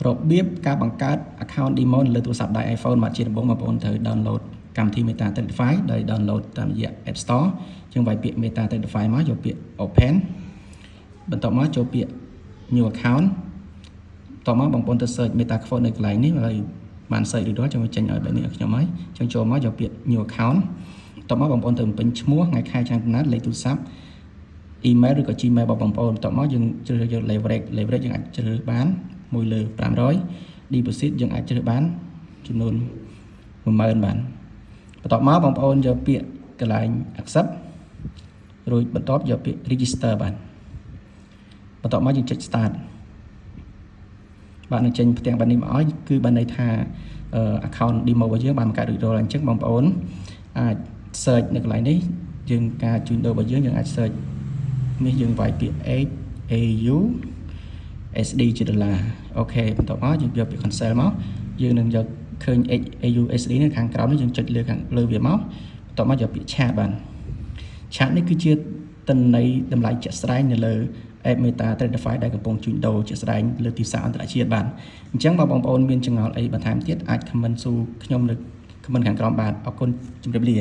របៀបការបង្កើត account demo លើទូរស័ព្ទដៃ iPhone មកជាដំបូងបងប្អូនត្រូវ download កម្មវិធី MetaTransfer ដោយ download តាមរយៈ App Store ជាងវាយពាក្យ MetaTransfer មកយកពាក្យ Open បន្ទាប់មកចូលពាក្យ New Account បន្ទាប់មកបងប្អូនទៅ search MetaQuote នៅកន្លែងនេះហើយបាន search រួចរាល់ចាំចេញឲ្យបែបនេះខ្ញុំហើយចឹងចូលមកយកពាក្យ New Account បន្ទាប់មកបងប្អូនទៅបំពេញឈ្មោះថ្ងៃខែឆ្នាំកំណើតលេខទូរស័ព្ទ email ឬក៏ Gmail របស់បងប្អូនបន្ទាប់មកយើងជ្រើសរើស leverage យើងអាចជ្រើសរើសបាន1 លើ 500 deposit យើងអាចជ្រើសបានចំនួន 10000 បានបន្ទាប់មកបងប្អូនយកពាក្យកន្លែង accept រួចបន្ទាប់យកពាក្យ register បានបន្ទាប់មកយើងចុច start បាទនឹងចេញផ្ទាំងបែបនេះមកឲ្យគឺបានន័យថា account demo របស់យើងបានបង្កើតរួចរាល់អញ្ចឹងបងប្អូនអាច search នៅកន្លែងនេះយើងការជួញដូររបស់យើងអាច search នេះយើងវាយពាក្យ AU SD ជាដុល្លារអូខេបន្ទាប់មកយើងយកពាក្យ cancel មកយើងនឹងយកឃើញ AU SD នៅខាងក្រោមនេះយើងចុចលើខាងលើវាមកបន្ទាប់មកយកពាក្យ chat បាន chat នេះគឺជាទិន្នន័យតម្លៃជាក់ស្ដែងនៅលើ App MetaTransfer ដែលកំពុងជួញដូរជាក់ស្ដែងលើទីផ្សារអន្តរជាតិបានអញ្ចឹងបងប្អូនមានចម្ងល់អីបន្ថែមទៀតអាច comment សួរខ្ញុំនៅ comment ខាងក្រោមបានអរគុណជម្រាបលា